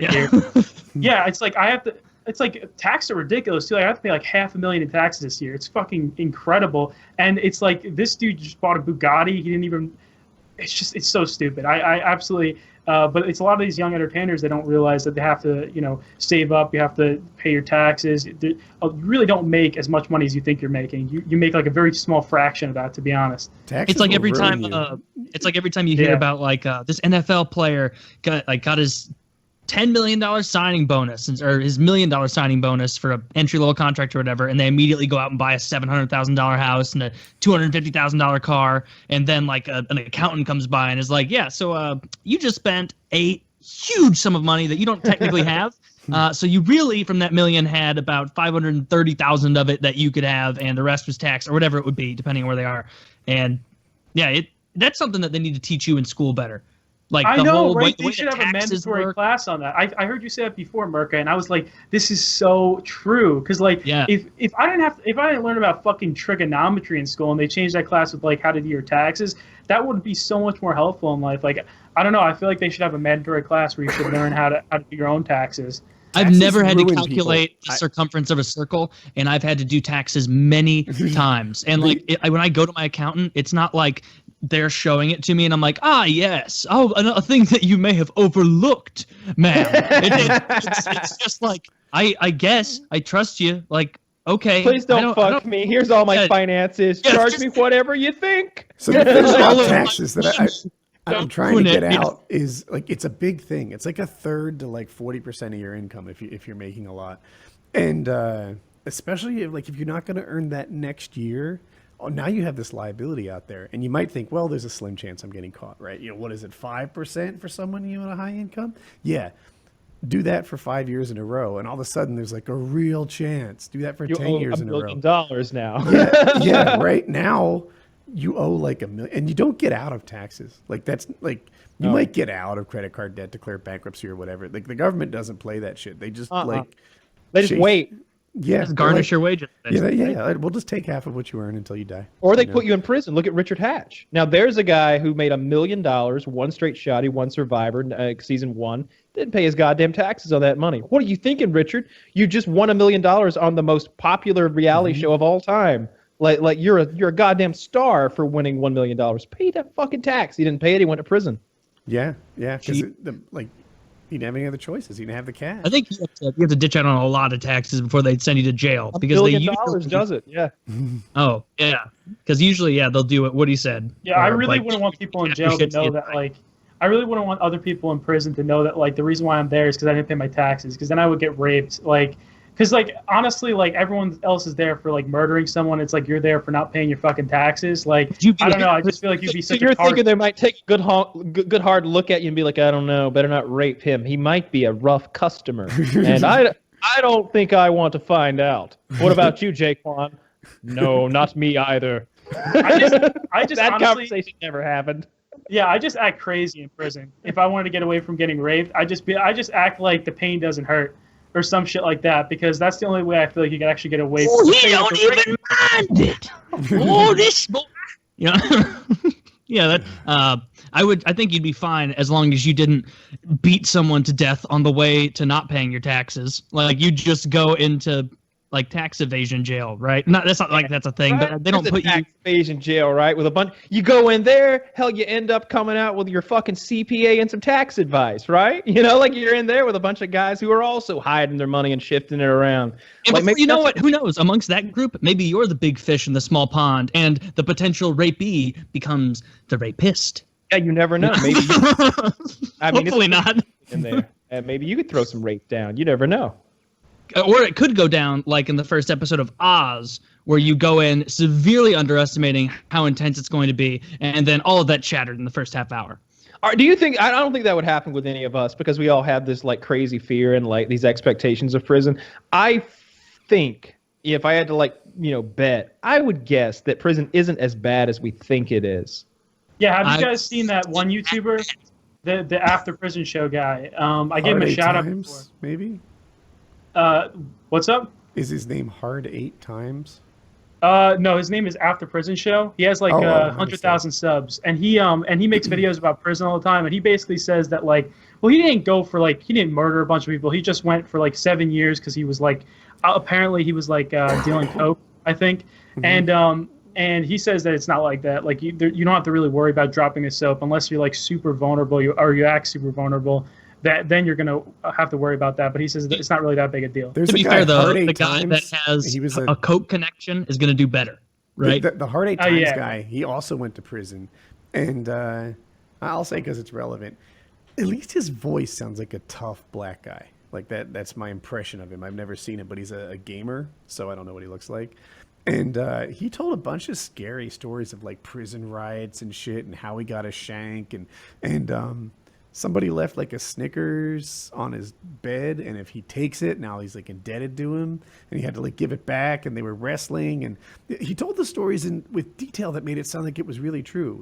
Yeah. Yeah, it's like it's like taxes are ridiculous too. Like, I have to pay like $500,000 in taxes this year. It's fucking incredible. And it's like this dude just bought a Bugatti. He didn't even. It's so stupid. I absolutely. But it's a lot of these young entertainers. They don't realize that they have to, save up. You have to pay your taxes. You really don't make as much money as you think you're making. You make like a very small fraction of that, to be honest. Taxes it's like every time. It's like every time you hear about like this NFL player got his $10 million signing bonus or his $1 million signing bonus for an entry-level contract or whatever, and they immediately go out and buy a $700,000 house and a $250,000 car, and then like an accountant comes by and is like, yeah, so you just spent a huge sum of money that you don't technically have. So you really, from that million, had about 530,000 of it that you could have, and the rest was taxed or whatever it would be, depending on where they are. And yeah, that's something that they need to teach you in school better. Like I know, whole, right? They should have a mandatory class on that. I heard you say that before, Merca, and I was like, this is so true. Because like, if I didn't learn about fucking trigonometry in school, and they changed that class with like how to do your taxes, that would be so much more helpful in life. Like, I don't know. I feel like they should have a mandatory class where you should learn how to do your own taxes. I've never had to calculate the circumference of a circle, and I've had to do taxes many times. And like when I go to my accountant, it's not like they're showing it to me and I'm like, yes. Oh, a thing that you may have overlooked, ma'am. It's just like, I guess I trust you. Like, okay. Please don't fuck me. Here's all my finances. Charge me whatever you think. So the thing about taxes that I'm trying to get out is like, it's a big thing. It's like a third to like 40% of your income if you're making a lot. And especially if you're not going to earn that next year, now you have this liability out there, and you might think, well, there's a slim chance I'm getting caught, right? What is it, 5% for someone on a high income? Yeah. Do that for 5 years in a row, and all of a sudden there's like a real chance. Do that for 10 years in a row. $1 million now. Yeah, right now you owe like $1 million, and you don't get out of taxes. Like that's like you might get out of credit card debt, declare bankruptcy or whatever. Like the government doesn't play that shit. They just they just wait. Yeah, just garnish your wages. Yeah. We'll just take half of what you earn until you die. Or they put you in prison. Look at Richard Hatch. Now, there's a guy who made $1 million, one straight shot. He won Survivor, season 1. Didn't pay his goddamn taxes on that money. What are you thinking, Richard? You just won $1 million on the most popular reality show of all time. Like you're a goddamn star for winning $1 million. Pay that fucking tax. He didn't pay it. He went to prison. Yeah, because he didn't have any other choices. He didn't have the cash. I think you have to ditch out on a lot of taxes before they'd send you to jail. Because $1 million does it, yeah. Oh, yeah. Because usually, they'll do it. What he said. Yeah, I really wouldn't want people in jail to know that, like, I really wouldn't want other people in prison to know that, like, the reason why I'm there is because I didn't pay my taxes. Because then I would get raped. Like, because, like, honestly, like, everyone else is there for, like, murdering someone. It's like you're there for not paying your fucking taxes. Like, I don't know. I just feel like you'd be such a thinking they might take a good hard look at you and be like, I don't know, better not rape him. He might be a rough customer. And I don't think I want to find out. What about you, Jaquan? No, not me either. I just that honestly, conversation never happened. Yeah, I just act crazy in prison. If I wanted to get away from getting raped, I just act like the pain doesn't hurt. Or some shit like that, because that's the only way I feel like you can actually get away from he don't even mind it. This boy. Yeah, I think you'd be fine as long as you didn't beat someone to death on the way to not paying your taxes. Like you just go into like tax evasion jail, right? That's not like that's a thing, but they don't put you tax evasion jail, right? With a bunch, you go in there, hell, you end up coming out with your fucking CPA and some tax advice, right? Like you're in there with a bunch of guys who are also hiding their money and shifting it around. Like, you know what? Who knows? Amongst that group, maybe you're the big fish in the small pond, and the potential rapee becomes the rapist. Yeah, you never know. Maybe. Hopefully not. In there, and maybe you could throw some rape down. You never know. Or it could go down like in the first episode of Oz, where you go in severely underestimating how intense it's going to be, and then all of that shattered in the first half hour. Do you think? I don't think that would happen with any of us because we all have this like crazy fear and like these expectations of prison. I think if I had to bet, I would guess that prison isn't as bad as we think it is. Yeah, have you guys seen that one YouTuber, the After Prison Show guy? I gave him a shout out before. Maybe. What's up? Is his name Hard 8 Times? No, his name is After Prison Show. He has like 100,000 subs, and he makes videos about prison all the time. And he basically says that like Well, he didn't go for he didn't murder a bunch of people. He just went for 7 years because he was apparently he was dealing coke, I think, and he says that it's not like that. You don't have to really worry about dropping the soap unless you're super vulnerable, you act super vulnerable. Then you're gonna have to worry about that. But he says that it's not really that big a deal. To be fair, though, the guy that has a coke connection is gonna do better, right? The Hard 8 Times guy, he also went to prison, and I'll say because it's relevant. At least his voice sounds like a tough black guy. That's my impression of him. I've never seen him, but he's a gamer, so I don't know what he looks like. And he told a bunch of scary stories of prison riots and shit, and how he got a shank, and somebody left a Snickers on his bed, and if he takes it, now he's indebted to him, and he had to give it back, and they were wrestling, and he told the stories with detail that made it sound like it was really true.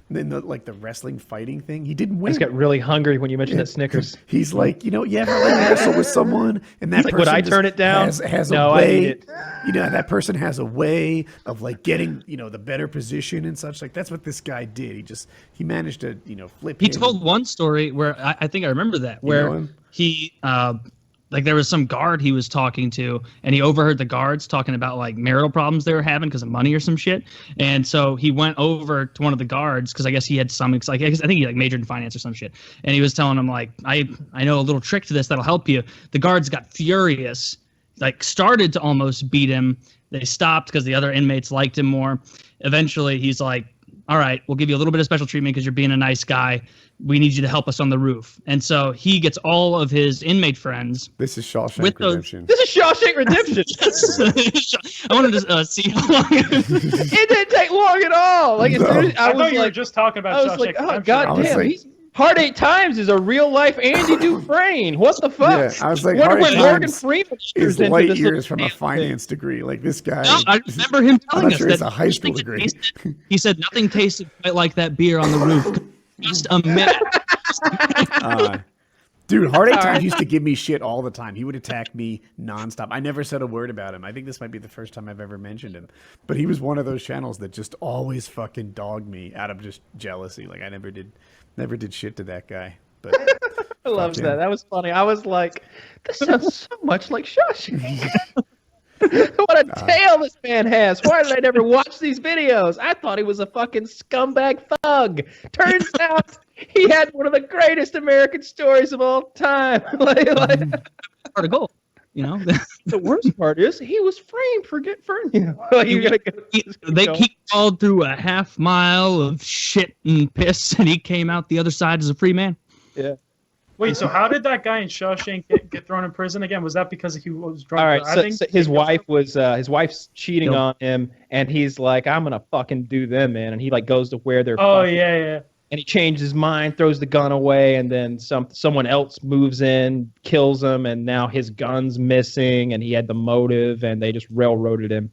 The wrestling fighting thing, he didn't win. I just got really hungry when you mentioned that Snickers. He's you ever wrestle with someone, and that person would I turn it down? Has no, a way, I eat it. That person has a way of getting the better position and such. That's what this guy did. He managed to flip. He told one story where I think I remember that, where he there was some guard he was talking to, and he overheard the guards talking about marital problems they were having because of money or some shit. And so he went over to one of the guards because I guess he had some I think he majored in finance or some shit, and he was telling him I know a little trick to this that'll help you. The guards got furious, started to almost beat him. They stopped because the other inmates liked him more. Eventually he's like, all right, we'll give you a little bit of special treatment because you're being a nice guy. We need you to help us on the roof. And so he gets all of his inmate friends. This is Shawshank Redemption. This is Shawshank Redemption. I wanted to see how long it didn't take long at all. I thought you were just talking about Shawshank Redemption. Oh, God damn. Hard 8 Times is a real life Andy Dufresne. What the fuck? Yeah, I was like, Hard 8 Morgan Freeman is light years from a finance degree. This guy. No, I remember him telling us it's that a high school degree. He said nothing tasted quite like that beer on the roof. Just a minute. Dude, Hard 8 Times used to give me shit all the time. He would attack me nonstop. I never said a word about him. I think this might be the first time I've ever mentioned him. But he was one of those channels that just always fucking dogged me out of just jealousy. I never did shit to that guy. But I loved that. That was funny. I was like, this sounds so much like Shawshank. What a tail this man has. Why did I never watch these videos? I thought he was a fucking scumbag thug. Turns out he had one of the greatest American stories of all time. Part of gold, The worst part is he was framed for he crawled through a half mile of shit and piss, and he came out the other side as a free man. Yeah. Wait, so how did that guy in Shawshank get thrown in prison again? Was that because he was drunk? All right, so his wife's cheating on him, and he's like, I'm gonna fucking do them, man. And he goes to where they're. Oh yeah. And he changes his mind, throws the gun away, and then someone else moves in, kills him, and now his gun's missing, and he had the motive, and they just railroaded him.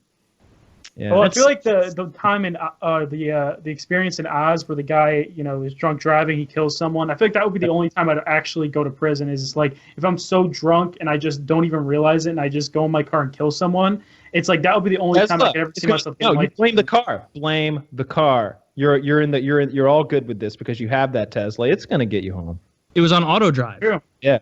Yeah. Well, I feel like the time in the experience in Oz where the guy is drunk driving, he kills someone. I feel like that would be the only time I'd actually go to prison. Is if I'm so drunk and I just don't even realize it, and I just go in my car and kill someone. It's that would be the only time I could ever see myself. No, you blame the car. Blame the car. You're all good with this because you have that Tesla. It's gonna get you home. It was on auto drive. True. Yeah.